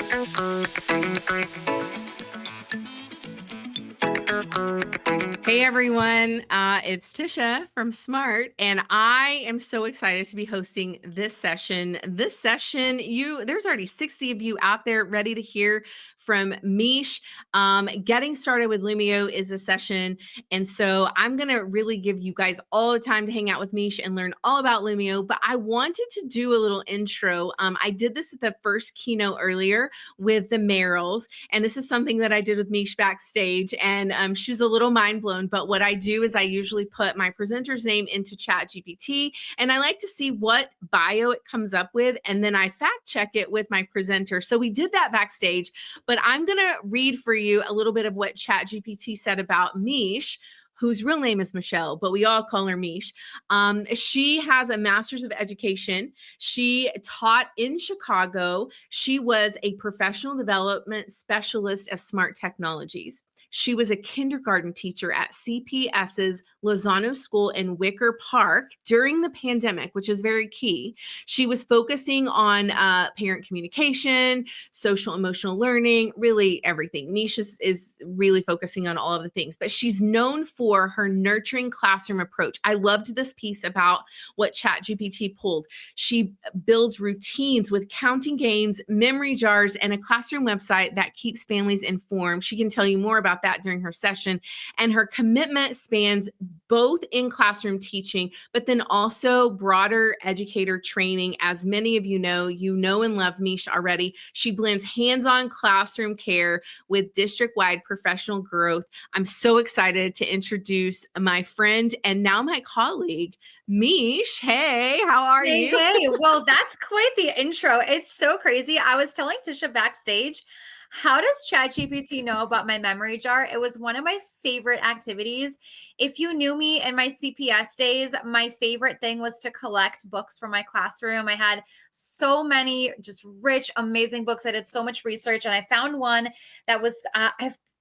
Hey everyone, it's Tisha from Smart, and I am so excited to be hosting this session. There's already 60 of you out there ready to hear from Mish. Getting started with Lumio is a session, and so I'm gonna really give you guys all the time to hang out with Mish and learn all about Lumio. But I wanted to do a little intro. I did this at the first keynote earlier with the Merrills, and this is something that I did with Mish backstage, and she was a little mind blown. But what I do is I usually put my presenter's name into ChatGPT, and I like to see what bio it comes up with, and then I fact check it with my presenter. So we did that backstage, but I'm gonna read for you a little bit of what ChatGPT said about Mish, whose real name is Michelle, but we all call her Mish. She has a master's of education. She taught in Chicago. She was a professional development specialist at Smart Technologies. She was a kindergarten teacher at CPS's Lozano School in Wicker Park during the pandemic, which is very key. She was focusing on parent communication, social emotional learning, really everything. Mish is really focusing on all of the things, but she's known for her nurturing classroom approach. I loved this piece about what ChatGPT pulled. She builds routines with counting games, memory jars, and a classroom website that keeps families informed. She can tell you more about that during her session. And her commitment spans both in classroom teaching, but then also broader educator training. As many of you know and love Mish already. She blends hands-on classroom care with district-wide professional growth. I'm so excited to introduce my friend and now my colleague, Mish. Hey, how are you? Hey, well, that's quite the intro. It's so crazy. I was telling Tisha backstage, how does ChatGPT know about my memory jar? It was one of my favorite activities. If you knew me in my CPS days, my favorite thing was to collect books from my classroom. I had so many just rich, amazing books. I did so much research, and I found one that was,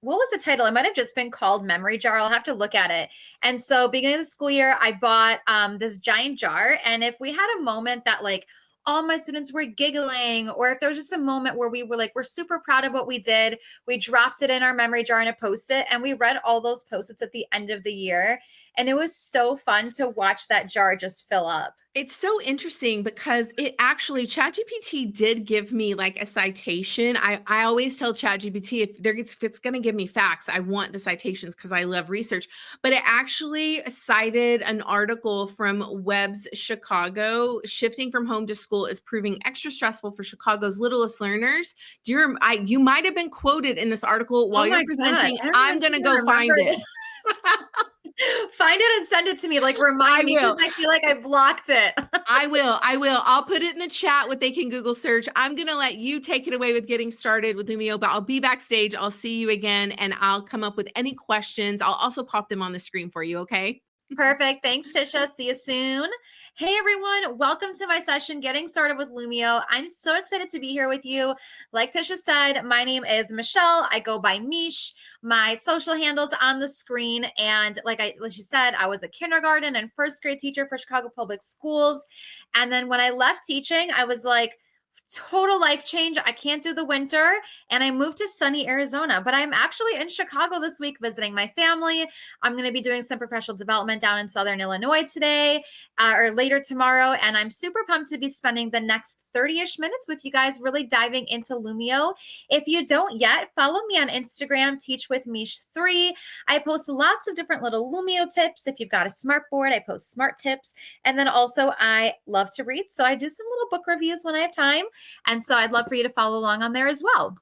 what was the title? It might have just been called Memory Jar. I'll have to look at it. And so beginning of the school year, I bought this giant jar. And if we had a moment that like all my students were giggling, or if there was just a moment where we were like, we're super proud of what we did, we dropped it in our memory jar in a Post-it, and we read all those Post-its at the end of the year. And it was so fun to watch that jar just fill up. It's so interesting because it actually, ChatGPT did give me like a citation. I always tell ChatGPT if it's going to give me facts, I want the citations because I love research. But it actually cited an article from Webb's Chicago. Shifting from home to school is proving extra stressful for Chicago's littlest learners. You might have been quoted in this article while you're presenting. I'm going to go find it. Find it and send it to me. Like, remind me, because I feel like I blocked it. I will. I'll put it in the chat what they can Google search. I'm going to let you take it away with getting started with Lumio, but I'll be backstage. I'll see you again, and I'll come up with any questions. I'll also pop them on the screen for you, okay? Perfect. Thanks, Tisha. See you soon. Hey, everyone. Welcome to my session, Getting Started with Lumio. I'm so excited to be here with you. Like Tisha said, my name is Michelle. I go by Mish. My social handle's on the screen. And like she said, I was a kindergarten and first grade teacher for Chicago Public Schools. And then when I left teaching, I was like, total life change. I can't do the winter. And I moved to sunny Arizona, but I'm actually in Chicago this week visiting my family. I'm going to be doing some professional development down in Southern Illinois today or later tomorrow. And I'm super pumped to be spending the next 30-ish minutes with you guys, really diving into Lumio. If you don't yet, follow me on Instagram, Teach with Mish3. I post lots of different little Lumio tips. If you've got a smart board, I post smart tips. And then also I love to read. So I do some little book reviews when I have time. And so I'd love for you to follow along on there as well.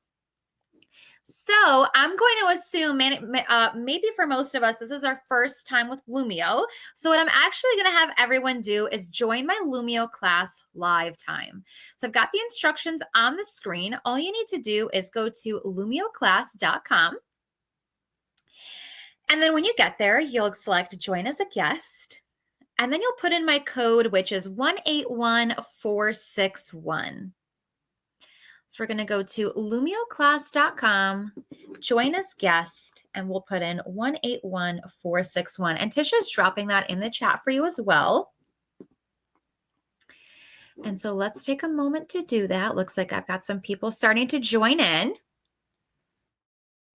So I'm going to assume maybe for most of us, this is our first time with Lumio. So what I'm actually going to have everyone do is join my Lumio class live time. So I've got the instructions on the screen. All you need to do is go to lumioclass.com. And then when you get there, you'll select join as a guest. And then you'll put in my code, which is 181461. So we're going to go to lumioclass.com, join as guest, and we'll put in 181461. And Tisha's dropping that in the chat for you as well. And so let's take a moment to do that. Looks like I've got some people starting to join in.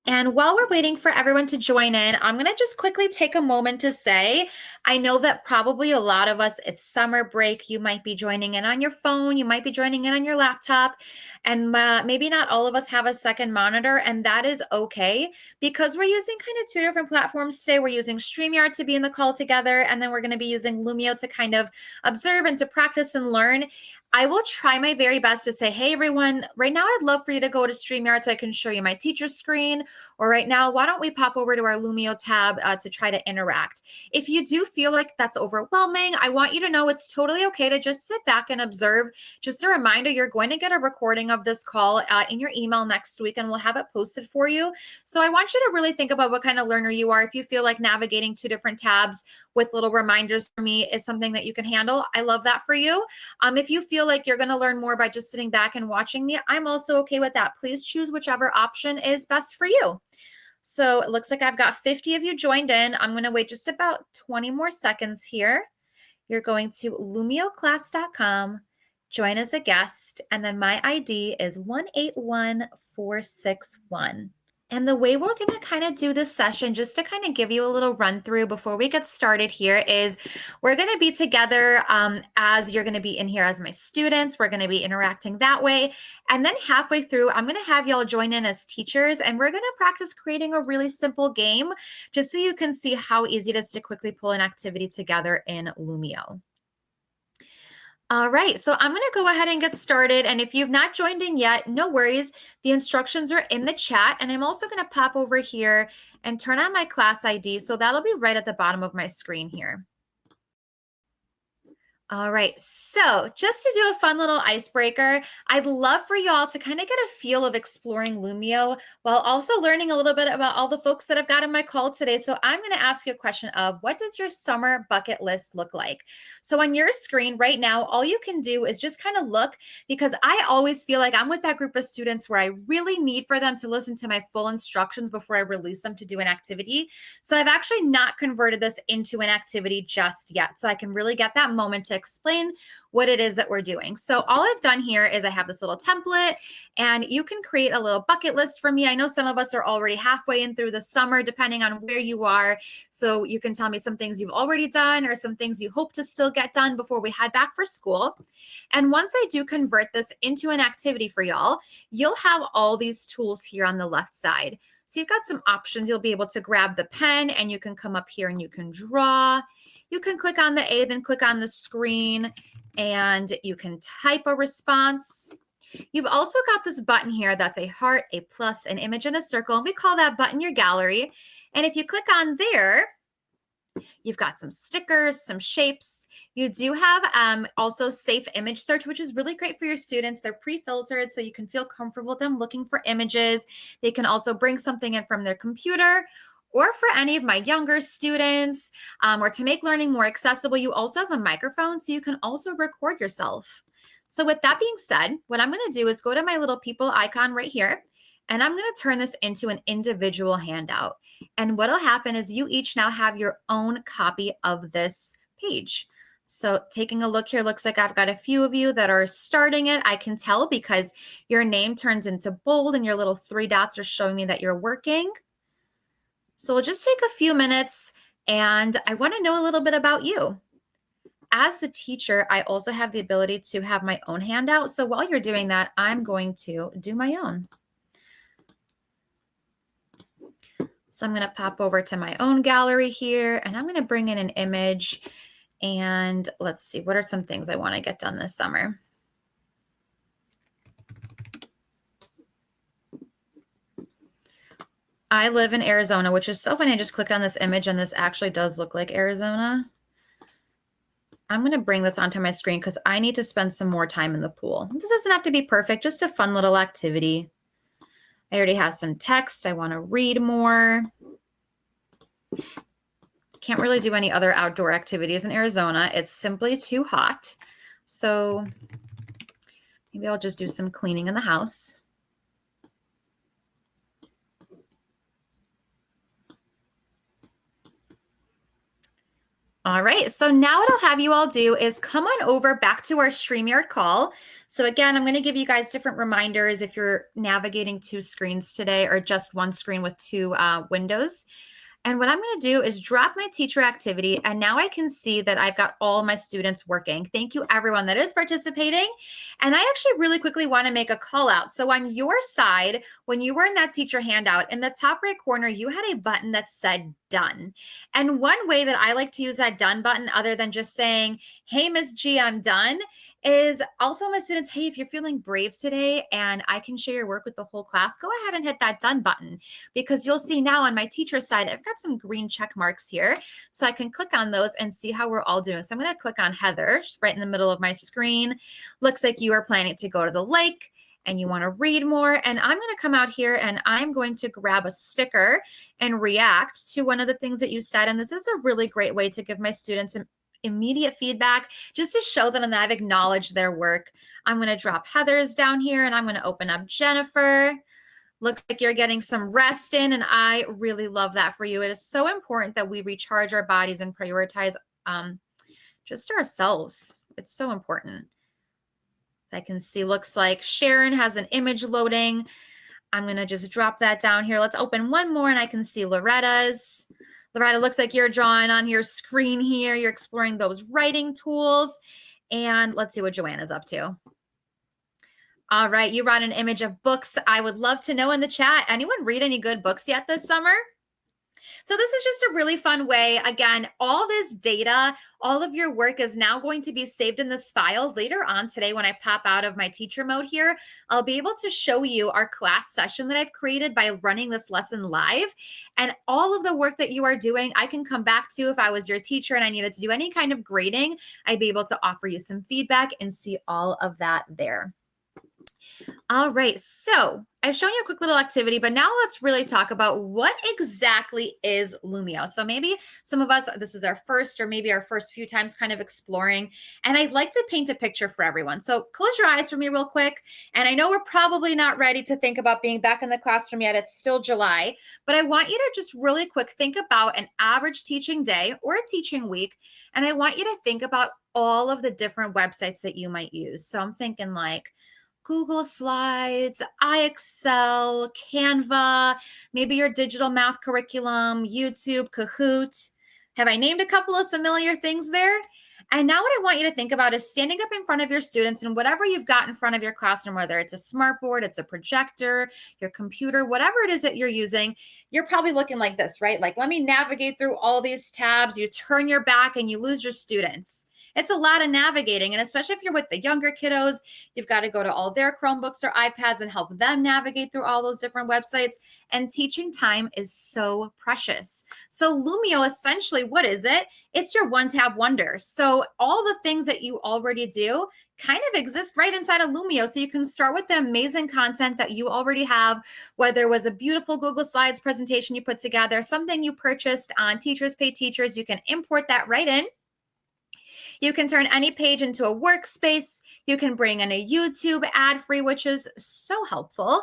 And while we're waiting for everyone to join in, I'm going to just quickly take a moment to say, I know that probably a lot of us, it's summer break. You might be joining in on your phone. You might be joining in on your laptop. And maybe not all of us have a second monitor. And that is okay because we're using kind of two different platforms today. We're using StreamYard to be in the call together. And then we're going to be using Lumio to kind of observe and to practice and learn. I will try my very best to say, hey, everyone, right now I'd love for you to go to StreamYard so I can show you my teacher screen. Or right now, why don't we pop over to our Lumio tab to try to interact? If you do feel like that's overwhelming, I want you to know it's totally okay to just sit back and observe. Just a reminder, you're going to get a recording of this call in your email next week, and we'll have it posted for you. So I want you to really think about what kind of learner you are. If you feel like navigating two different tabs with little reminders for me is something that you can handle, I love that for you. If you feel like you're going to learn more by just sitting back and watching me, I'm also okay with that. Please choose whichever option is best for you. So it looks like I've got 50 of you joined in. I'm going to wait just about 20 more seconds here. You're going to lumioclass.com, join as a guest, and then my ID is 181461. And the way we're going to kind of do this session, just to kind of give you a little run through before we get started here, is we're going to be together as you're going to be in here as my students. We're going to be interacting that way. And then halfway through, I'm going to have y'all join in as teachers, and we're going to practice creating a really simple game just so you can see how easy it is to quickly pull an activity together in Lumio. All right, so I'm going to go ahead and get started. And if you've not joined in yet, no worries. The instructions are in the chat. And I'm also going to pop over here and turn on my class ID. So that'll be right at the bottom of my screen here. All right, so just to do a fun little icebreaker, I'd love for y'all to kind of get a feel of exploring Lumio while also learning a little bit about all the folks that I've got in my call today. So I'm going to ask you a question of, what does your summer bucket list look like? So on your screen right now, all you can do is just kind of look, because I always feel like I'm with that group of students where I really need for them to listen to my full instructions before I release them to do an activity. So I've actually not converted this into an activity just yet. So I can really get that moment to explain what it is that we're doing. So all I've done here is I have this little template, and you can create a little bucket list for me. I know some of us are already halfway in through the summer, depending on where you are. So you can tell me some things you've already done or some things you hope to still get done before we head back for school. And once I do convert this into an activity for y'all, you'll have all these tools here on the left side. So you've got some options. You'll be able to grab the pen, and you can come up here and you can draw. You can click on the A, then click on the screen, and you can type a response. You've also got this button here that's a heart, a plus, an image, and a circle. And we call that button your gallery. And if you click on there, you've got some stickers, some shapes. You do have also safe image search, which is really great for your students. They're pre-filtered, so you can feel comfortable with them looking for images. They can also bring something in from their computer. Or for any of my younger students, or to make learning more accessible, you also have a microphone, so you can also record yourself. So with that being said, what I'm going to do is go to my little people icon right here, and I'm going to turn this into an individual handout. And what'll happen is you each now have your own copy of this page. So taking a look here, looks like I've got a few of you that are starting it. I can tell because your name turns into bold and your little 3 dots are showing me that you're working. So we'll just take a few minutes, and I want to know a little bit about you. As the teacher, I also have the ability to have my own handout. So while you're doing that, I'm going to do my own. So I'm going to pop over to my own gallery here, and I'm going to bring in an image. And let's see, what are some things I want to get done this summer? I live in Arizona, which is so funny. I just clicked on this image, and this actually does look like Arizona. I'm going to bring this onto my screen because I need to spend some more time in the pool. This doesn't have to be perfect, just a fun little activity. I already have some text. I want to read more. Can't really do any other outdoor activities in Arizona. It's simply too hot. So maybe I'll just do some cleaning in the house. All right, so now what I'll have you all do is come on over back to our StreamYard call. So again, I'm going to give you guys different reminders if you're navigating two screens today or just one screen with two windows. And what I'm going to do is drop my teacher activity. And now I can see that I've got all my students working. Thank you, everyone that is participating. And I actually really quickly want to make a call out. So on your side, when you were in that teacher handout, in the top right corner, you had a button that said done. And one way that I like to use that done button, other than just saying, hey, Miss G, I'm done, is I'll tell my students, hey, if you're feeling brave today and I can share your work with the whole class, go ahead and hit that done button, because you'll see now on my teacher side, I've got some green check marks here. So I can click on those and see how we're all doing. So I'm going to click on Heather, just right in the middle of my screen. Looks like you are planning to go to the lake and you want to read more. And I'm going to come out here and I'm going to grab a sticker and react to one of the things that you said. And this is a really great way to give my students some immediate feedback, just to show them that I've acknowledged their work. I'm going to drop Heather's down here and I'm going to open up Jennifer. Looks like you're getting some rest in, and I really love that for you. It is so important that we recharge our bodies and prioritize just ourselves. It's so important. I can see, looks like Sharon has an image loading. I'm going to just drop that down here. Let's open one more, and I can see Loretta's. Loretta, looks like you're drawing on your screen here. You're exploring those writing tools. And let's see what Joanna's up to. All right, you brought an image of books. I would love to know in the chat, anyone read any good books yet this summer? So this is just a really fun way. Again, all this data, all of your work is now going to be saved in this file. Later on today, when I pop out of my teacher mode here, I'll be able to show you our class session that I've created by running this lesson live. And all of the work that you are doing, I can come back to if I was your teacher and I needed to do any kind of grading. I'd be able to offer you some feedback and see all of that there. All right, so I've shown you a quick little activity, but now let's really talk about what exactly is Lumio. So maybe some of us, this is our first or maybe our first few times kind of exploring, and I'd like to paint a picture for everyone. So close your eyes for me real quick. And I know we're probably not ready to think about being back in the classroom yet. It's still July, but I want you to just really quick think about an average teaching day or a teaching week. And I want you to think about all of the different websites that you might use. So I'm thinking like Google Slides, iExcel, Canva, maybe your digital math curriculum, YouTube, Kahoot. Have I named a couple of familiar things there? And now what I want you to think about is standing up in front of your students and whatever you've got in front of your classroom, whether it's a smartboard, it's a projector, your computer, whatever it is that you're using, you're probably looking like this, right? Like, let me navigate through all these tabs. You turn your back and you lose your students. It's a lot of navigating. And especially if you're with the younger kiddos, you've got to go to all their Chromebooks or iPads and help them navigate through all those different websites. And teaching time is so precious. So Lumio, essentially, what is it? It's your one-tab wonder. So all the things that you already do kind of exist right inside of Lumio. So you can start with the amazing content that you already have, whether it was a beautiful Google Slides presentation you put together, something you purchased on Teachers Pay Teachers, you can import that right in. You can turn any page into a workspace. You can bring in a YouTube ad-free, which is so helpful.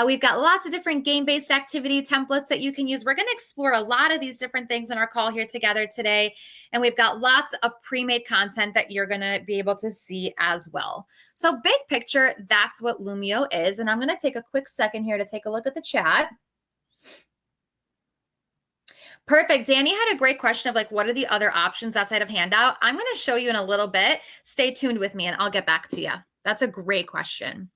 We've got lots of different game-based activity templates that you can use. We're going to explore a lot of these different things in our call here together today. And we've got lots of pre-made content that you're going to be able to see as well. So big picture, that's what Lumio is. And I'm going to take a quick second here to take a look at the chat. Perfect. Danny had a great question of like, what are the other options outside of handout? I'm going to show you in a little bit. Stay tuned with me and I'll get back to you. That's a great question.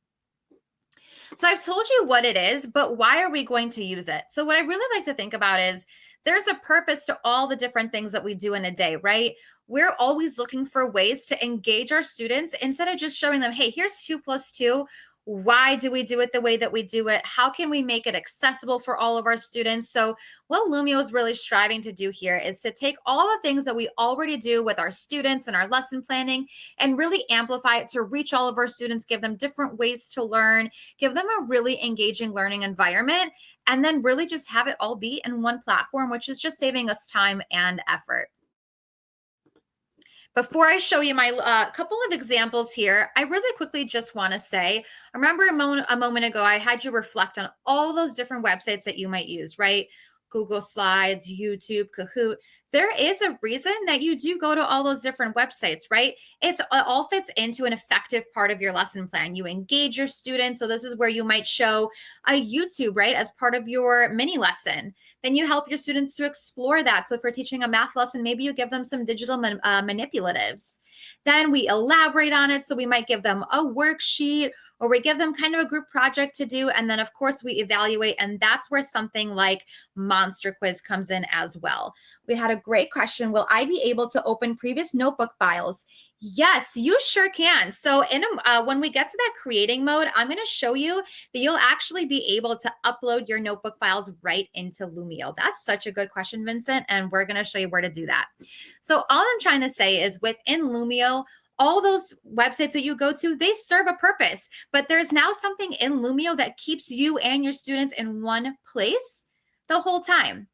So I've told you what it is, but why are we going to use it? So what I really like to think about is there's a purpose to all the different things that we do in a day, right? We're always looking for ways to engage our students instead of just showing them, hey, here's 2 + 2. Why do we do it the way that we do it? How can we make it accessible for all of our students? So what Lumio is really striving to do here is to take all the things that we already do with our students and our lesson planning and really amplify it to reach all of our students, give them different ways to learn, give them a really engaging learning environment, and then really just have it all be in one platform, which is just saving us time and effort. Before I show you my couple of examples here, I really quickly just want to say, remember a moment ago, I had you reflect on all those different websites that you might use, right? Google Slides, YouTube, Kahoot. there is a reason that you do go to all those different websites, right? It all fits into an effective part of your lesson plan. You engage your students. So this is where you might show a YouTube, right, as part of your mini lesson. Then you help your students to explore that. So if you're teaching a math lesson, maybe you give them some digital manipulatives. Then we elaborate on it. So we might give them a worksheet, or we give them kind of a group project to do. And then, of course, we evaluate. And that's where something like Monster Quiz comes in as well. We had a great question. Will I be able to open previous notebook files? Yes, you sure can. So when we get to that creating mode, I'm going to show you that you'll actually be able to upload your notebook files right into Lumio. That's such a good question, Vincent. And we're going to show you where to do that. So all I'm trying to say is within Lumio, all those websites that you go to, they serve a purpose, but there's now something in Lumio that keeps you and your students in one place the whole time.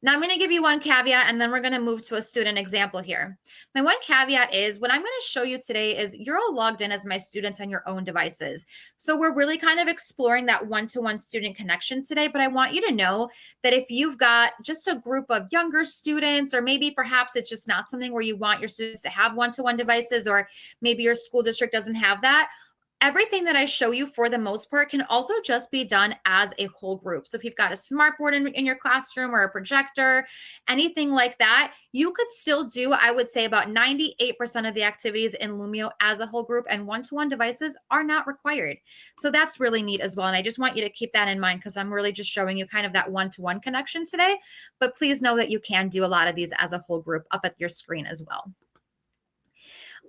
Now I'm going to give you one caveat, and then we're going to move to a student example here. My one caveat is what I'm going to show you today is you're all logged in as my students on your own devices. So we're really kind of exploring that one-to-one student connection today, but I want you to know that if you've got just a group of younger students, or maybe perhaps it's just not something where you want your students to have one-to-one devices, or maybe your school district doesn't have that, everything that I show you for the most part can also just be done as a whole group. So if you've got a smartboard in your classroom or a projector, anything like that, you could still do, I would say, about 98% of the activities in Lumio as a whole group, and one-to-one devices are not required. So that's really neat as well. And I just want you to keep that in mind, because I'm really just showing you kind of that one-to-one connection today. But please know that you can do a lot of these as a whole group up at your screen as well.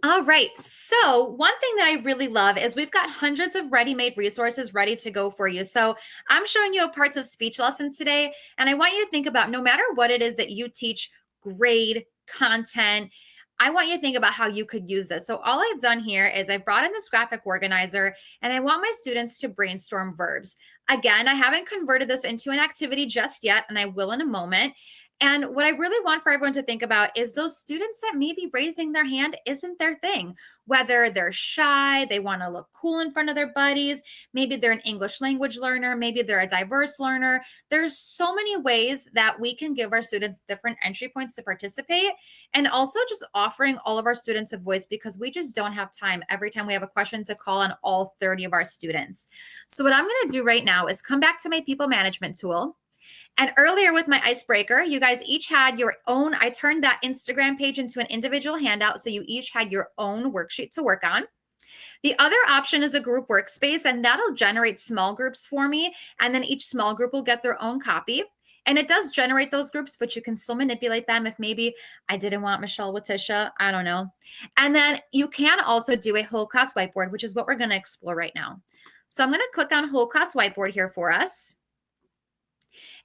All right. So one thing that I really love is we've got hundreds of ready-made resources ready to go for you. So I'm showing you a parts of speech lesson today, and I want you to think about, no matter what it is that you teach, grade, content, I want you to think about how you could use this. So all I've done here is I've brought in this graphic organizer, and I want my students to brainstorm verbs. Again, I haven't converted this into an activity just yet, and I will in a moment. And what I really want for everyone to think about is those students that maybe raising their hand isn't their thing, whether they're shy, they want to look cool in front of their buddies, maybe they're an English language learner, maybe they're a diverse learner. There's so many ways that we can give our students different entry points to participate, and also just offering all of our students a voice, because we just don't have time every time we have a question to call on all 30 of our students. So what I'm going to do right now is come back to my people management tool. And earlier with my icebreaker, you guys each had your own, I turned that Instagram page into an individual handout, so you each had your own worksheet to work on. The other option is a group workspace, and that'll generate small groups for me, and then each small group will get their own copy. And it does generate those groups, but you can still manipulate them if maybe I didn't want Michelle with Tisha, I don't know. And then you can also do a whole class whiteboard, which is what we're going to explore right now. So I'm going to click on whole class whiteboard here for us.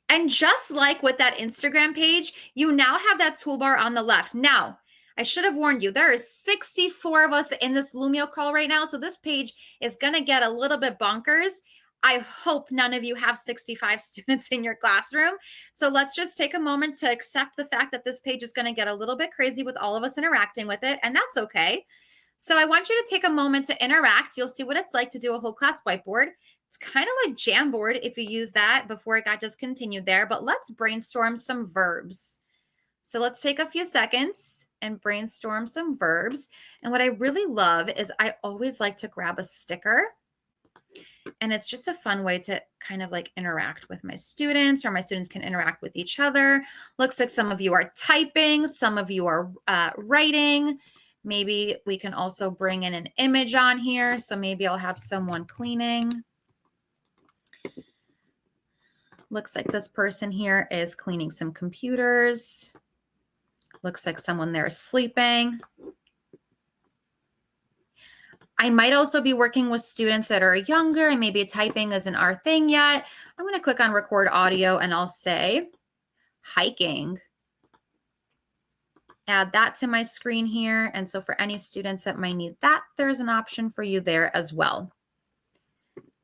And just like with that Instagram page, you now have that toolbar on the left. Now, I should have warned you, there are 64 of us in this Lumio call right now, so this page is going to get a little bit bonkers. I hope none of you have 65 students in your classroom. So let's just take a moment to accept the fact that this page is going to get a little bit crazy with all of us interacting with it, and that's okay. So I want you to take a moment to interact. You'll see what it's like to do a whole class whiteboard. It's kind of like Jamboard if you use that before it got discontinued there, but let's brainstorm some verbs. So let's take a few seconds and brainstorm some verbs. And what I really love is I always like to grab a sticker, and it's just a fun way to kind of like interact with my students, or my students can interact with each other. Looks like some of you are typing, some of you are writing. Maybe we can also bring in an image on here. So maybe I'll have someone cleaning. Looks like this person here is cleaning some computers. Looks like someone there is sleeping. I might also be working with students that are younger and maybe typing isn't our thing yet. I'm going to click on record audio, and I'll say hiking. Add that to my screen here. And so for any students that might need that, there's an option for you there as well.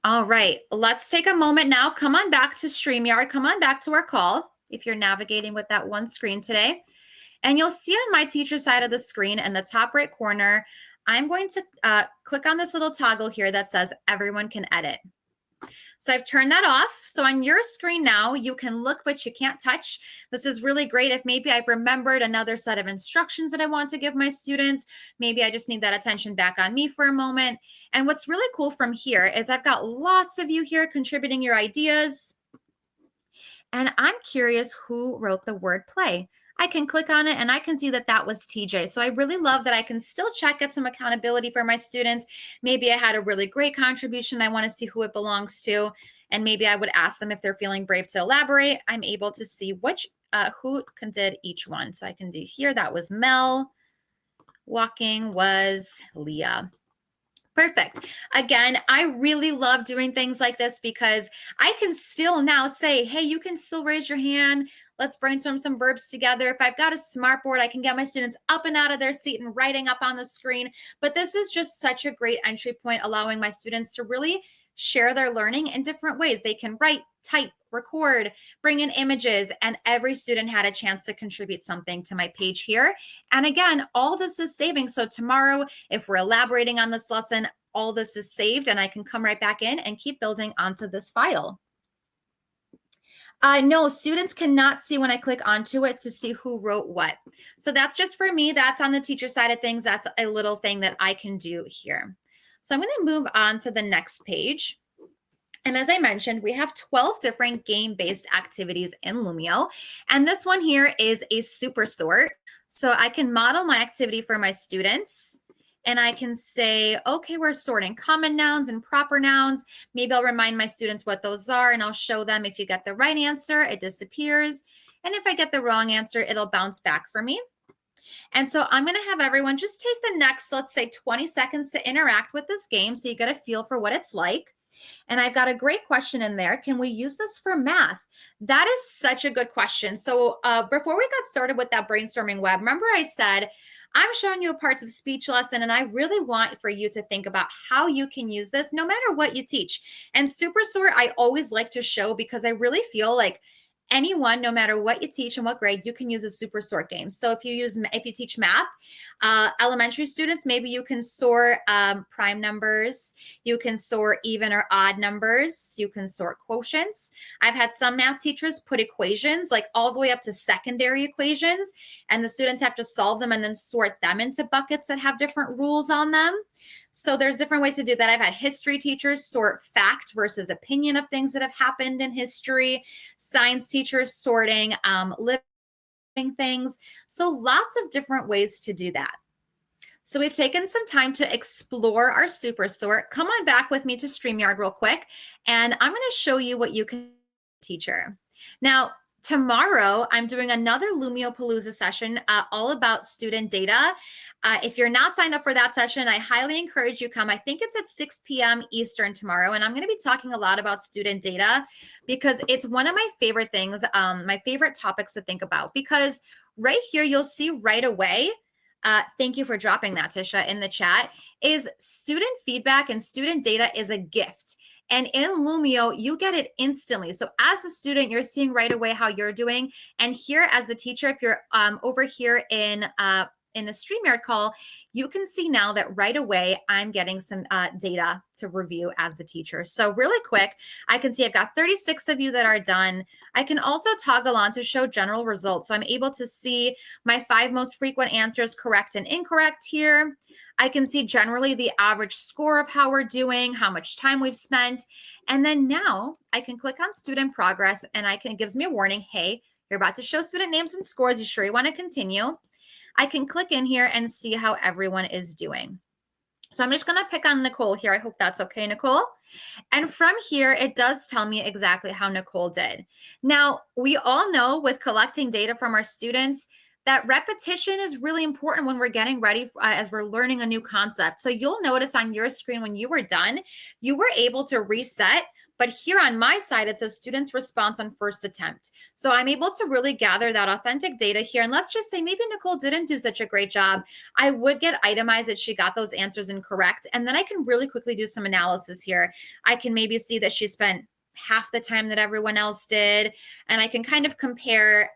All right, let's take a moment now. Come on back to StreamYard. Come on back to our call if you're navigating with that one screen today. And you'll see on my teacher side of the screen in the top right corner, I'm going to click on this little toggle here that says everyone can edit. So I've turned that off. So on your screen now, you can look, but you can't touch. This is really great if maybe I've remembered another set of instructions that I want to give my students. Maybe I just need that attention back on me for a moment. And what's really cool from here is I've got lots of you here contributing your ideas. And I'm curious who wrote the word play. I can click on it and I can see that that was TJ. So I really love that I can still check, get some accountability for my students. Maybe I had a really great contribution. I want to see who it belongs to. And maybe I would ask them if they're feeling brave to elaborate. I'm able to see who did each one. So I can do here, that was Mel. Walking was Leah. Perfect. Again, I really love doing things like this because I can still now say, hey, you can still raise your hand. Let's brainstorm some verbs together. If I've got a smart board, I can get my students up and out of their seat and writing up on the screen. But this is just such a great entry point, allowing my students to really share their learning in different ways. They can write, type, record, bring in images, and every student had a chance to contribute something to my page here. And again, all this is saving. So tomorrow, if we're elaborating on this lesson, all this is saved and I can come right back in and keep building onto this file. No, students cannot see when I click onto it to see who wrote what. So that's just for me. That's on the teacher side of things. That's a little thing that I can do here. So I'm going to move on to the next page. And as I mentioned, we have 12 different game-based activities in Lumio. And this one here is a super sort. So I can model my activity for my students. And I can say, okay, we're sorting common nouns and proper nouns. Maybe I'll remind my students what those are, and I'll show them if you get the right answer, it disappears. And if I get the wrong answer, it'll bounce back for me. And so I'm going to have everyone just take the next, let's say 20 seconds to interact with this game so you get a feel for what it's like. And I've got a great question in there. Can we use this for math? That is such a good question. So before we got started with that brainstorming web, remember I said, I'm showing you a parts of speech lesson, and I really want for you to think about how you can use this no matter what you teach. And super sort, I always like to show because I really feel like anyone, no matter what you teach and what grade, you can use a super sort game. So if you teach math, elementary students, maybe you can sort prime numbers, you can sort even or odd numbers, you can sort quotients. I've had some math teachers put equations like all the way up to secondary equations, and the students have to solve them and then sort them into buckets that have different rules on them. So there's different ways to do that. I've had history teachers sort fact versus opinion of things that have happened in history. Science teachers sorting living things. So lots of different ways to do that. So we've taken some time to explore our super sort. Come on back with me to StreamYard real quick, and I'm going to show you what you can teacher. Now, tomorrow, I'm doing another Lumio Palooza session all about student data. If you're not signed up for that session, I highly encourage you come. I think it's at 6 p.m. Eastern tomorrow, and I'm going to be talking a lot about student data because it's one of my favorite things, my favorite topics to think about, because right here, you'll see right away, thank you for dropping that, Tisha, in the chat, is student feedback and student data is a gift. And in Lumio, you get it instantly. So as a student, you're seeing right away how you're doing. And here as the teacher, if you're over here in the StreamYard call, you can see now that right away, I'm getting some data to review as the teacher. So really quick, I can see I've got 36 of you that are done. I can also toggle on to show general results. So I'm able to see my 5 most frequent answers, correct and incorrect here. I can see generally the average score of how we're doing, how much time we've spent. And then now I can click on student progress and it gives me a warning. Hey, you're about to show student names and scores. You sure you want to continue? I can click in here and see how everyone is doing. So I'm just going to pick on Nicole here. I hope that's okay, Nicole. And from here, it does tell me exactly how Nicole did. Now, we all know with collecting data from our students, that repetition is really important when we're getting ready as we're learning a new concept. So you'll notice on your screen when you were done, you were able to reset. But here on my side, it says student's response on first attempt. So I'm able to really gather that authentic data here. And let's just say maybe Nicole didn't do such a great job. I would get itemized that she got those answers incorrect. And then I can really quickly do some analysis here. I can maybe see that she spent half the time that everyone else did. And I can kind of compare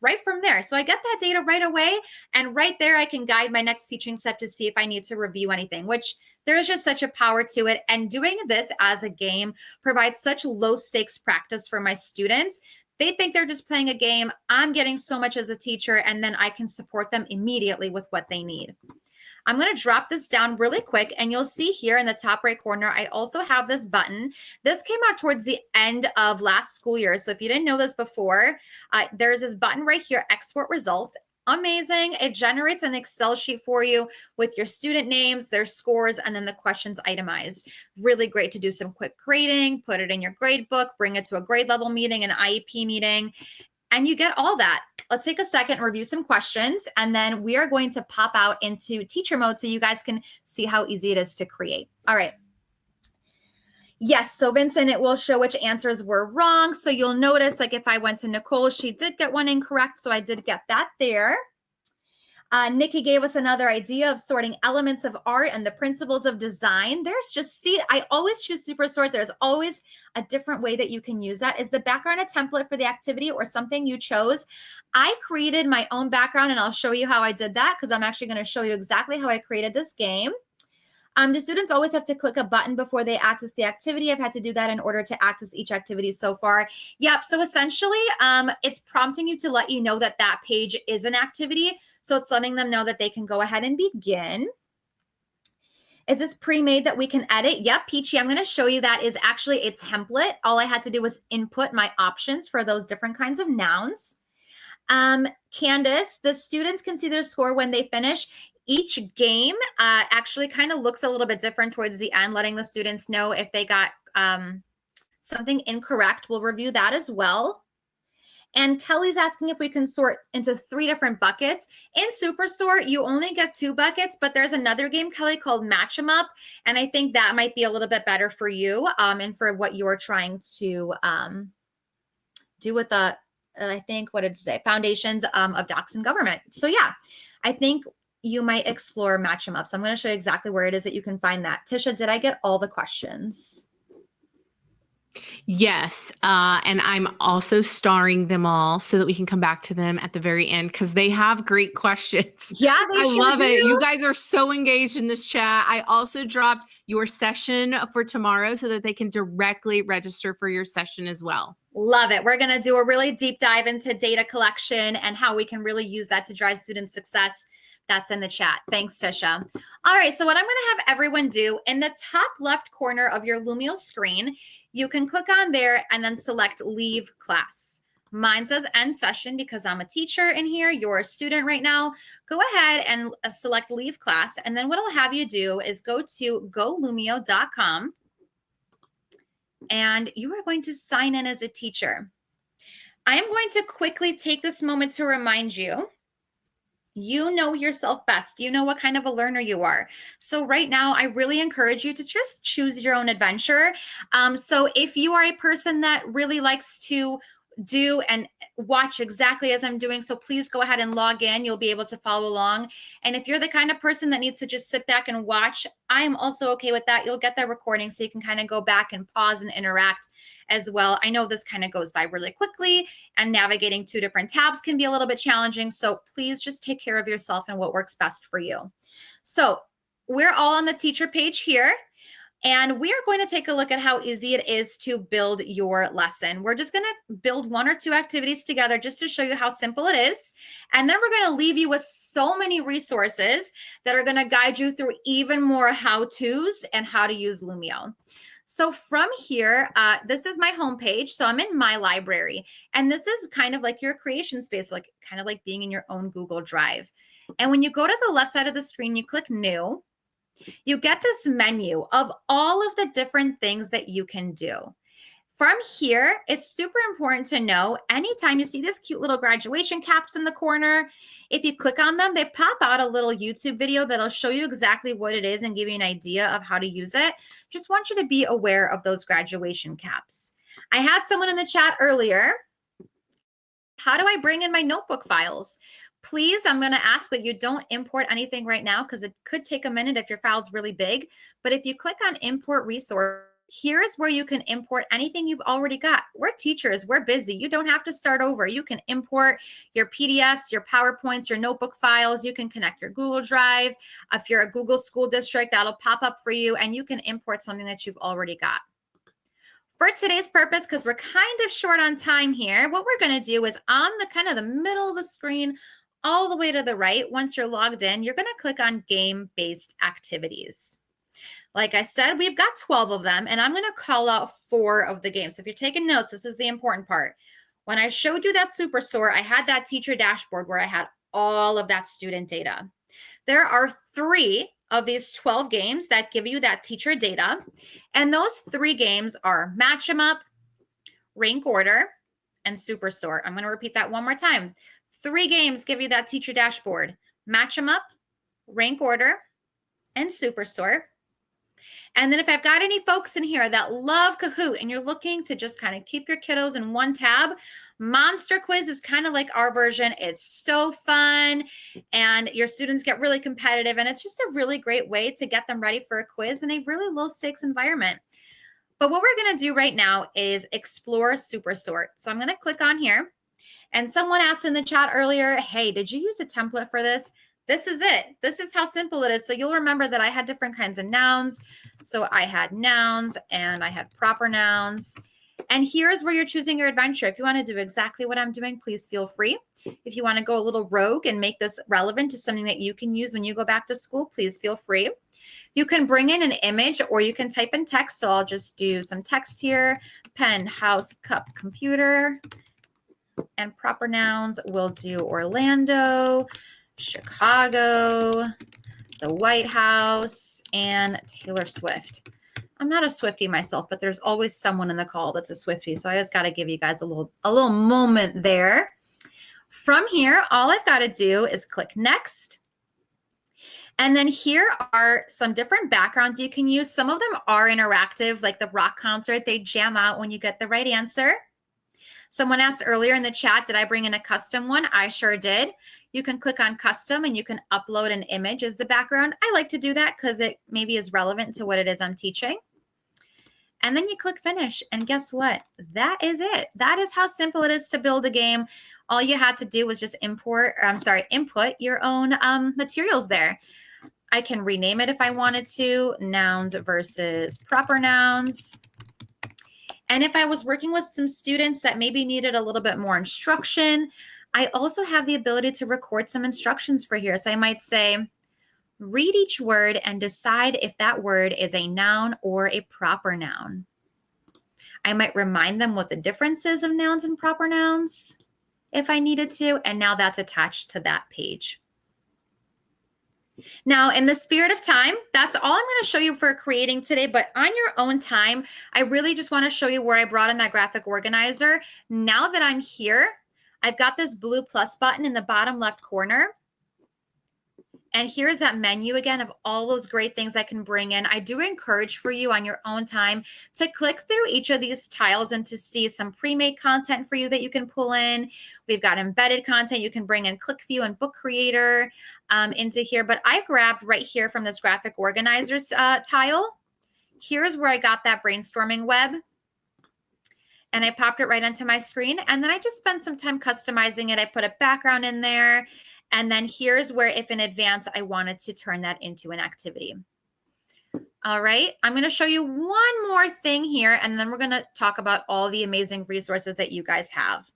right from there. So I get that data right away. And right there, I can guide my next teaching step to see if I need to review anything, which there is just such a power to it. And doing this as a game provides such low stakes practice for my students. They think they're just playing a game. I'm getting so much as a teacher, and then I can support them immediately with what they need. I'm going to drop this down really quick, and you'll see here in the top right corner, I also have this button. This came out towards the end of last school year. So if you didn't know this before, there's this button right here, export results. Amazing. It generates an Excel sheet for you with your student names, their scores, and then the questions itemized. Really great to do some quick grading, put it in your grade book, bring it to a grade level meeting, an IEP meeting, and you get all that. Let's take a second and review some questions, and then we are going to pop out into teacher mode so you guys can see how easy it is to create. All right. Yes, so Vincent, it will show which answers were wrong. So you'll notice, like if I went to Nicole, she did get one incorrect. So I did get that there. Nikki gave us another idea of sorting elements of art and the principles of design. There's just, see, I always choose super sort. There's always a different way that you can use that. Is the background a template for the activity or something you chose? I created my own background, and I'll show you how I did that because I'm actually going to show you exactly how I created this game. The students always have to click a button before they access the activity. I've had to do that in order to access each activity so far. Yep, so essentially, it's prompting you to let you know that that page is an activity. So it's letting them know that they can go ahead and begin. Is this pre-made that we can edit? Yep, Peachy, I'm going to show you that is actually a template. All I had to do was input my options for those different kinds of nouns. Candace, the students can see their score when they finish. Each game actually kind of looks a little bit different towards the end, letting the students know if they got something incorrect. We'll review that as well. And Kelly's asking if we can sort into 3 different buckets. In Super Sort, you only get 2 buckets, but there's another game, Kelly, called Match 'em Up. And I think that might be a little bit better for you and for what you're trying to do with the, I think, what did it say? Foundations of Docs and Government. So yeah, I think you might explore Match 'em Up. So I'm going to show you exactly where it is that you can find that. Tisha, did I get all the questions? Yes. And I'm also starring them all so that we can come back to them at the very end because they have great questions. Yeah, they I sure love do. it. You guys are so engaged in this chat. I also dropped your session for tomorrow so that they can directly register for your session as well. Love it. We're going to do a really deep dive into data collection and how we can really use that to drive student success. That's in the chat. Thanks, Tisha. All right, so what I'm going to have everyone do, in the top left corner of your Lumio screen, you can click on there and then select Leave Class. Mine says End Session because I'm a teacher in here. You're a student right now. Go ahead and select Leave Class. And then what I'll have you do is go to golumio.com, and you are going to sign in as a teacher. I am going to quickly take this moment to remind you, you know yourself best. You know what kind of a learner you are. So right now, I really encourage you to just choose your own adventure. So if you are a person that really likes to do and watch exactly as I'm doing, so please go ahead and log in. You'll be able to follow along. And if you're the kind of person that needs to just sit back and watch, I'm also okay with that. You'll get that recording so you can kind of go back and pause and interact as well. I know this kind of goes by really quickly, and navigating 2 different tabs can be a little bit challenging. So please just take care of yourself and what works best for you. So we're all on the teacher page here. And we are going to take a look at how easy it is to build your lesson. We're just going to build 1 or 2 activities together just to show you how simple it is. And then we're going to leave you with so many resources that are going to guide you through even more how-tos and how to use Lumio. So from here, this is my homepage. So I'm in my library. And this is kind of like your creation space, like kind of like being in your own Google Drive. And when you go to the left side of the screen, you click New. You get this menu of all of the different things that you can do. From here, it's super important to know anytime you see this cute little graduation caps in the corner, if you click on them, they pop out a little YouTube video that'll show you exactly what it is and give you an idea of how to use it. Just want you to be aware of those graduation caps. I had someone in the chat earlier. How do I bring in my notebook files? Please, I'm going to ask that you don't import anything right now because it could take a minute if your file's really big. But if you click on Import Resource, Here's where you can import anything you've already got. We're teachers, we're busy. You don't have to start over. You can import your PDFs, your PowerPoints, your notebook files. You can connect your Google Drive. If you're a Google school district, that'll pop up for you, and you can import something that you've already got. For today's purpose, because we're kind of short on time here, what we're going to do is on the kind of the middle of the screen, all the way to the right, once you're logged in, you're going to click on game-based activities. Like I said, we've got 12 of them, and I'm going to call out 4 of the games. So if you're taking notes, this is the important part. When I showed you that super sort, I had that teacher dashboard where I had all of that student data. There are 3 of these 12 games that give you that teacher data, and those 3 games are Match 'em Up, Rank Order, and Super Sort. I'm going to repeat that one more time. 3 games give you that teacher dashboard: Match 'em Up, Rank Order, and Super Sort. And then if I've got any folks in here that love Kahoot and you're looking to just kind of keep your kiddos in one tab, Monster Quiz is kind of like our version. It's so fun, and your students get really competitive, and it's just a really great way to get them ready for a quiz in a really low stakes environment. But what we're going to do right now is explore Super Sort. So I'm going to click on here, and someone asked in the chat earlier, hey, did you use a template for this? This is it. This is how simple it is. So you'll remember that I had different kinds of nouns. So I had nouns and I had proper nouns. And here's where you're choosing your adventure. If you want to do exactly what I'm doing, please feel free. If you want to go a little rogue and make this relevant to something that you can use when you go back to school, please feel free. You can bring in an image or you can type in text. So I'll just do some text here. Pen, house, cup, computer. And proper nouns, we'll do Orlando, Chicago, the White House, and Taylor Swift. I'm not a Swiftie myself, but there's always someone in the call that's a Swiftie. So I just got to give you guys a little moment there. From here, all I've got to do is click next. And then here are some different backgrounds you can use. Some of them are interactive, like the rock concert. They jam out when you get the right answer. Someone asked earlier in the chat, did I bring in a custom one? I sure did. You can click on custom and you can upload an image as the background. I like to do that because it maybe is relevant to what it is I'm teaching. And then you click finish, and guess what? That is it. That is how simple it is to build a game. All you had to do was just input your own materials there. I can rename it if I wanted to, nouns versus proper nouns. And if I was working with some students that maybe needed a little bit more instruction, I also have the ability to record some instructions for here. So I might say, read each word and decide if that word is a noun or a proper noun. I might remind them what the difference is of nouns and proper nouns if I needed to, and now that's attached to that page. Now, in the spirit of time, that's all I'm going to show you for creating today, but on your own time, I really just want to show you where I brought in that graphic organizer. Now that I'm here, I've got this blue plus button in the bottom left corner. And here's that menu again of all those great things I can bring in. I do encourage for you on your own time to click through each of these tiles and to see some pre-made content for you that you can pull in. We've got embedded content. You can bring in Click View and Book Creator into here. But I grabbed right here from this graphic organizers tile. Here's where I got that brainstorming web. And I popped it right onto my screen. And then I just spent some time customizing it. I put a background in there. And then here's where, if in advance, I wanted to turn that into an activity. All right, I'm going to show you one more thing here, and then we're going to talk about all the amazing resources that you guys have.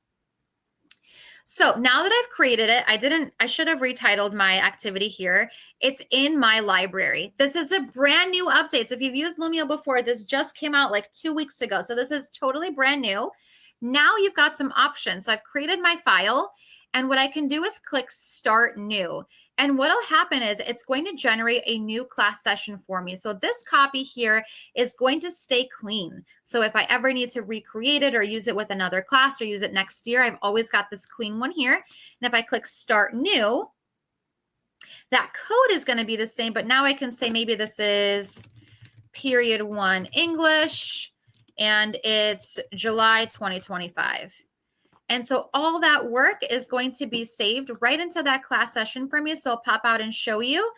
So now that I've created it, I should have retitled my activity here. It's in my library. This is a brand new update. So if you've used Lumio before, this just came out like 2 weeks ago. So this is totally brand new. Now you've got some options. So I've created my file. And what I can do is click Start New. And what'll happen is it's going to generate a new class session for me. So this copy here is going to stay clean. So if I ever need to recreate it or use it with another class or use it next year, I've always got this clean one here. And if I click Start New, that code is going to be the same, but now I can say maybe this is period 1 English, and it's July 2025. And so all that work is going to be saved right into that class session for me. So I'll pop out and show you.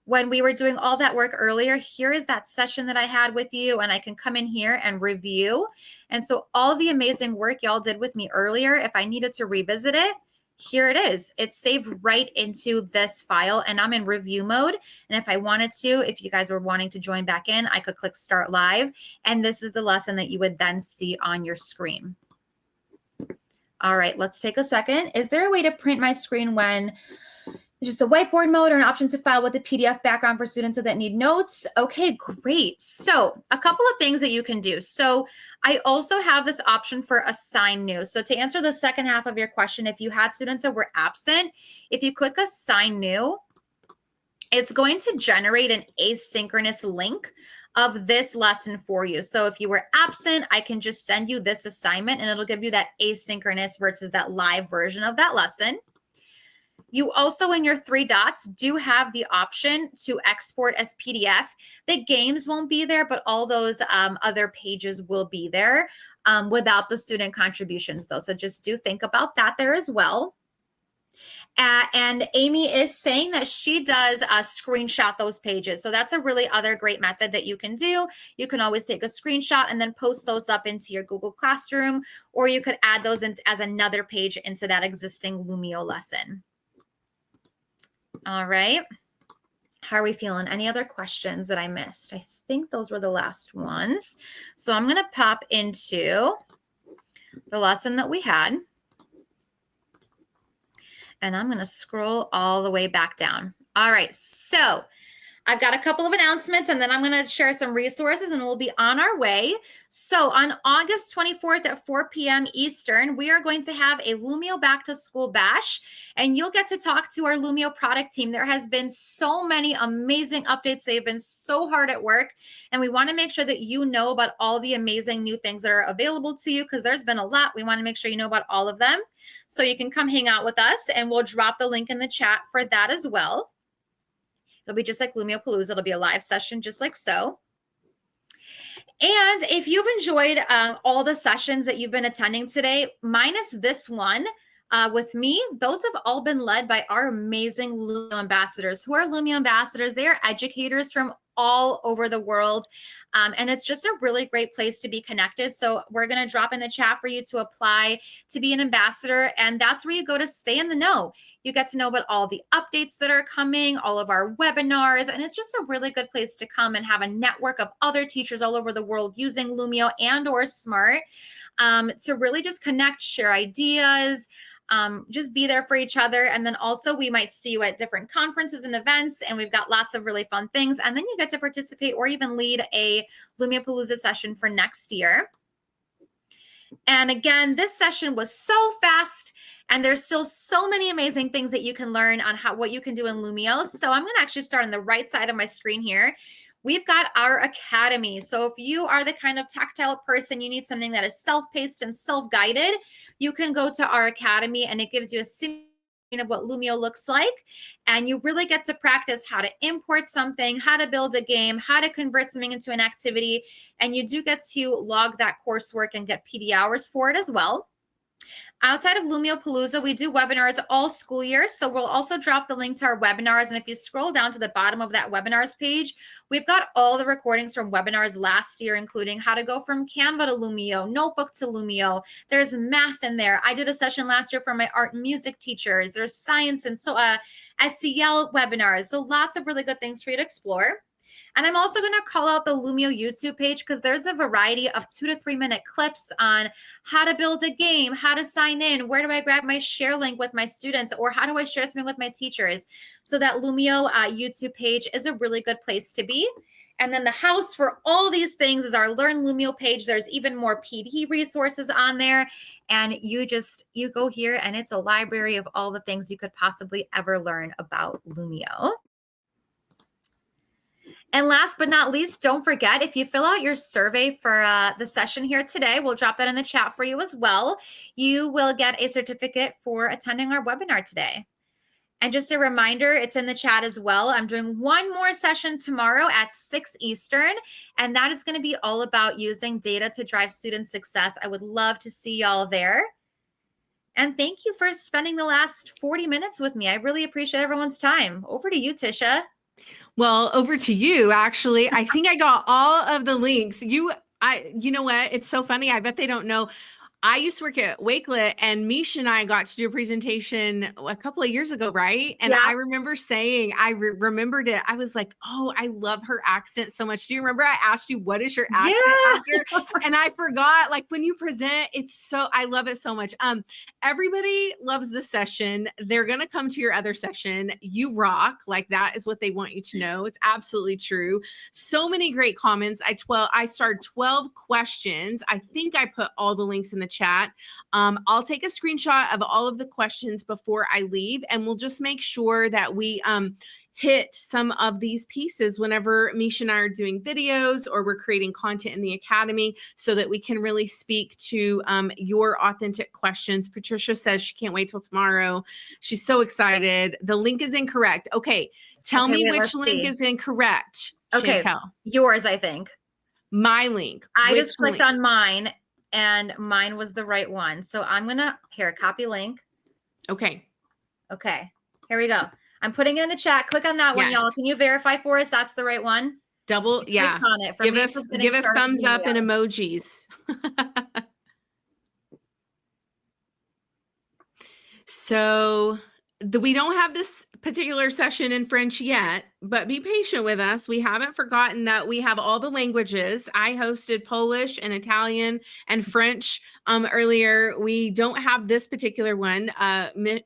when we were doing all that work earlier, here is that session that I had with you, and I can come in here and review. And so all the amazing work y'all did with me earlier, if I needed to revisit it, here it is. It's saved right into this file, and I'm in review mode. And if I wanted to, if you guys were wanting to join back in, I could click start live, and this is the lesson that you would then see on your screen. All right, let's take a second. Is there a way to print my screen when just a whiteboard mode, or an option to file with the PDF background for students that need notes? Okay, great. So a couple of things that you can do. So I also have this option for assign new. So to answer the second half of your question, if you had students that were absent, if you click assign new, it's going to generate an asynchronous link of this lesson for you. So if you were absent, I can just send you this assignment, and it'll give you that asynchronous versus that live version of that lesson. You also, in your 3 dots, do have the option to export as PDF. The games won't be there, but all those other pages will be there without the student contributions, though. So just do think about that there as well. And Amy is saying that she does screenshot those pages. So that's a really other great method that you can do. You can always take a screenshot and then post those up into your Google Classroom, or you could add those in as another page into that existing Lumio lesson. All right. How are we feeling? Any other questions that I missed? I think those were the last ones. So I'm going to pop into the lesson that we had. And I'm going to scroll all the way back down. All right. So I've got a couple of announcements, and then I'm going to share some resources, and we'll be on our way. So on August 24th at 4 p.m. Eastern, we are going to have a Lumio Back to School Bash, and you'll get to talk to our Lumio product team. There has been so many amazing updates. They've been so hard at work, and we want to make sure that you know about all the amazing new things that are available to you, because there's been a lot. We want to make sure you know about all of them. So you can come hang out with us, and we'll drop the link in the chat for that as well. It'll be just like Lumio Palooza. It'll be a live session just like so. And if you've enjoyed all the sessions that you've been attending today, minus this one with me, those have all been led by our amazing Lumio ambassadors. Who are Lumio ambassadors? They are educators from all over the world. And it's just a really great place to be connected. So we're going to drop in the chat for you to apply to be an ambassador. And that's where you go to stay in the know. You get to know about all the updates that are coming, all of our webinars. And it's just a really good place to come and have a network of other teachers all over the world using Lumio and or Smart to really just connect, share ideas, just be there for each other. And then also we might see you at different conferences and events, and we've got lots of really fun things. And then you get to participate or even lead a Lumio Palooza session for next year. And again, this session was so fast, and there's still so many amazing things that you can learn on what you can do in Lumio. So I'm going to actually start on the right side of my screen here. We've got our academy. So if you are the kind of tactile person, you need something that is self-paced and self-guided, you can go to our academy, and it gives you a simulation of what Lumio looks like. And you really get to practice how to import something, how to build a game, how to convert something into an activity. And you do get to log that coursework and get PD hours for it as well. Outside of Lumio Palooza, we do webinars all school year. So we'll also drop the link to our webinars. And if you scroll down to the bottom of that webinars page, we've got all the recordings from webinars last year, including how to go from Canva to Lumio, Notebook to Lumio. There's math in there. I did a session last year for my art and music teachers. There's science and SEL webinars. So lots of really good things for you to explore. And I'm also going to call out the Lumio YouTube page, because there's a variety of 2 to 3 minute clips on how to build a game, how to sign in, where do I grab my share link with my students, or how do I share something with my teachers. So that Lumio YouTube page is a really good place to be. And then the house for all these things is our Learn Lumio page. There's even more PD resources on there. And you go here, and it's a library of all the things you could possibly ever learn about Lumio. And last but not least, don't forget, if you fill out your survey for the session here today, we'll drop that in the chat for you as well. You will get a certificate for attending our webinar today. And just a reminder, it's in the chat as well. I'm doing one more session tomorrow at 6 Eastern, and that is going to be all about using data to drive student success. I would love to see y'all there. And thank you for spending the last 40 minutes with me. I really appreciate everyone's time. Over to you, Tisha. Well, over to you, actually. I think I got all of the links. You know what? It's so funny. I bet they don't know. I used to work at Wakelet, and Mish and I got to do a presentation a couple of years ago, right? And Yeah. I remember saying, remembered it. I was like, oh, I love her accent so much. Do you remember I asked you, what is your accent Yeah. after? And I forgot, like when you present, I love it so much. Everybody loves this session. They're going to come to your other session. You rock. Like that is what they want you to know. It's absolutely true. So many great comments. I started 12 questions. I think I put all the links in the chat. I'll take a screenshot of all of the questions before I leave, and we'll just make sure that we hit some of these pieces whenever Misha and I are doing videos or we're creating content in the academy, so that we can really speak to your authentic questions. Patricia says she can't wait till tomorrow. She's so excited. The link is incorrect. Okay, tell me wait, which let's link see. is incorrect, Okay, Chantel. yours, I think. My link. I Which just clicked link? on mine, and mine was the right one. So I'm gonna copy link. Okay. Okay, here we go. I'm putting it in the chat. Click on that one, Yes. y'all. Can you verify for us that's the right one? Double, yeah. Clicked on it. For Give me, us it's getting started thumbs with up and Lumio. emojis. So we don't have this particular session in French yet, but be patient with us. We haven't forgotten that we have all the languages. I hosted Polish and Italian and French earlier. We don't have this particular one.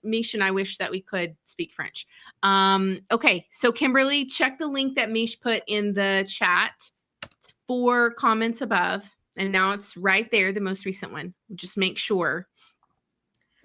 Mish and I wish that we could speak French. Okay, so Kimberly, check the link that Mish put in the chat. It's 4 comments above, and now it's right there, the most recent one. Just make sure.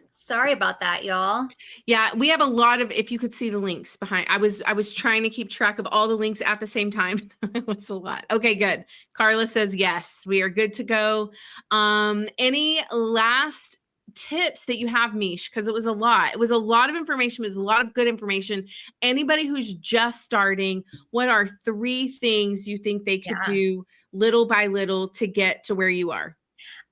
Sorry about that, y'all. Yeah, we have a lot of, if you could see the links behind, I was trying to keep track of all the links at the same time. It was a lot. Okay, good. Carla says, yes, we are good to go. Any last tips that you have, Mish? Because it was a lot. It was a lot of information. It was a lot of good information. Anybody who's just starting, what are 3 things you think they could do little by little to get to where you are?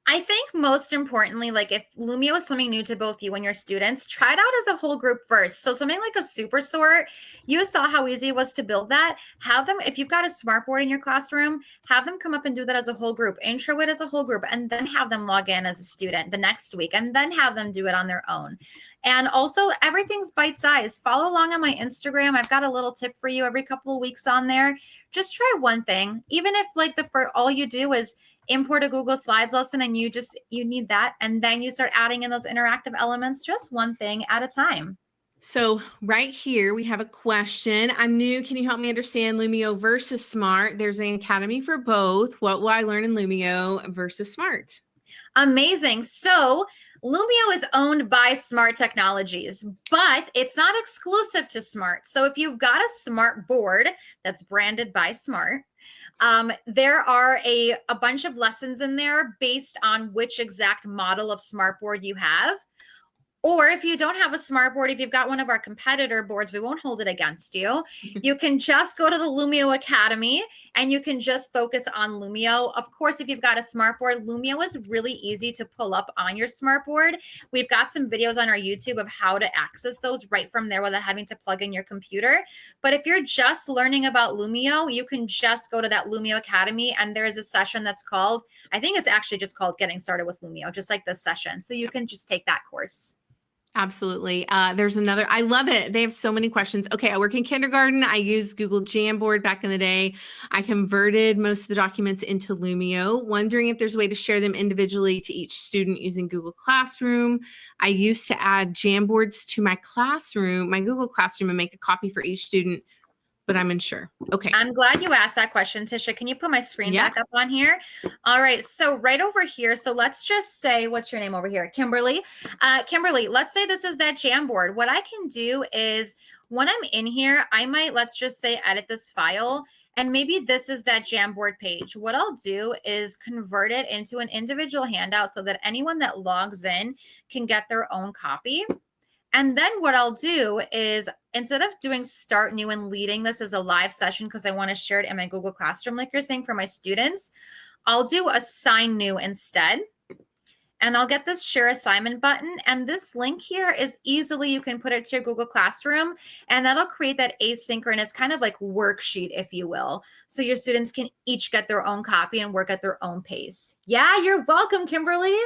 I think most importantly, like if Lumio is something new to both you and your students, try it out as a whole group first. So something like a super sort, you saw how easy it was to build that. Have them, if you've got a smartboard in your classroom, have them come up and do that as a whole group, intro it as a whole group, and then have them log in as a student the next week, and then have them do it on their own. And also everything's bite size. Follow along on my Instagram. I've got a little tip for you every couple of weeks on there. Just try one thing. Even if like all you do is import a Google Slides lesson and you need that. And then you start adding in those interactive elements, just one thing at a time. So right here, we have a question. I'm new. Can you help me understand Lumio versus Smart? There's an academy for both. What will I learn in Lumio versus Smart? Amazing. So Lumio is owned by Smart Technologies, but it's not exclusive to Smart. So if you've got a smart board that's branded by Smart, there are a bunch of lessons in there based on which exact model of smartboard you have. Or if you don't have a smartboard, if you've got one of our competitor boards, we won't hold it against you. You can just go to the Lumio Academy and you can just focus on Lumio. Of course, if you've got a smartboard, Lumio is really easy to pull up on your smartboard. We've got some videos on our YouTube of how to access those right from there without having to plug in your computer. But if you're just learning about Lumio, you can just go to that Lumio Academy, and there is a session that's called, I think it's actually just called Getting Started with Lumio, just like this session. So you can just take that course. Absolutely. There's another, I love it. They have so many questions. Okay. I work in kindergarten. I used Google Jamboard back in the day. I converted most of the documents into Lumio, wondering if there's a way to share them individually to each student using Google Classroom. I used to add Jamboards to my classroom, my Google Classroom, and make a copy for each student, but I'm unsure. Okay. I'm glad you asked that question, Tisha. Can you put my screen back up on here? All right. So right over here. So let's just say, what's your name over here? Kimberly. Kimberly, let's say this is that Jamboard. What I can do is when I'm in here, I might, let's just say, edit this file. And maybe this is that Jamboard page. What I'll do is convert it into an individual handout so that anyone that logs in can get their own copy. And then what I'll do is, instead of doing start new and leading this as a live session, because I want to share it in my Google Classroom, like you're saying, for my students, I'll do assign new instead. and I'll get this share assignment button. And this link here is easily, you can put it to your Google Classroom, and that'll create that asynchronous kind of like worksheet, if you will. So your students can each get their own copy and work at their own pace. Yeah, you're welcome, Kimberly.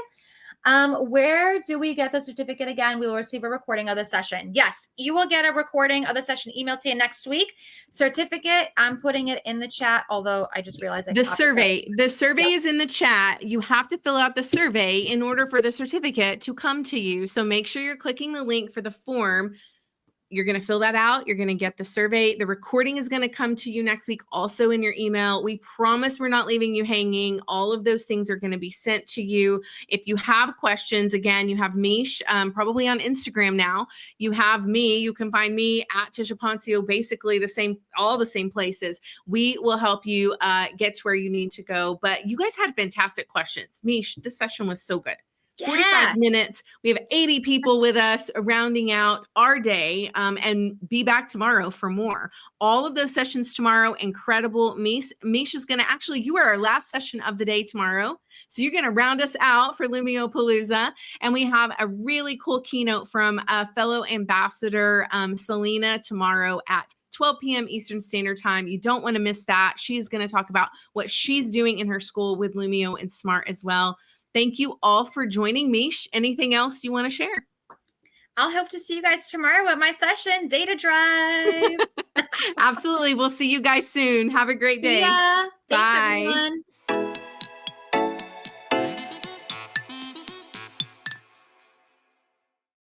Where do we get the certificate again? We will receive a recording of the session. Yes, you will get a recording of the session emailed to you next week. Certificate, I'm putting it in the chat, although I just realized The survey is in the chat. You have to fill out the survey in order for the certificate to come to you. So make sure you're clicking the link for the form. You're going to fill that out. You're going to get the survey. The recording is going to come to you next week, also in your email. We promise we're not leaving you hanging. All of those things are going to be sent to you. If you have questions, again, you have Mish, probably on Instagram now. You have me. You can find me at Tisha Poncio, basically all the same places. We will help you get to where you need to go. But you guys had fantastic questions. Mish, this session was so good. 45 minutes. We have 80 people with us rounding out our day, and be back tomorrow for more. All of those sessions tomorrow, incredible. Mish is going to actually, you are our last session of the day tomorrow. So you're going to round us out for Lumio Palooza. And we have a really cool keynote from a fellow ambassador, Selena, tomorrow at 12 p.m. Eastern Standard Time. You don't want to miss that. She's going to talk about what she's doing in her school with Lumio and Smart as well. Thank you all for joining me. Anything else you want to share? I'll hope to see you guys tomorrow at my session, Data Drive. Absolutely. We'll see you guys soon. Have a great day. Yeah. Thanks, Bye. everyone.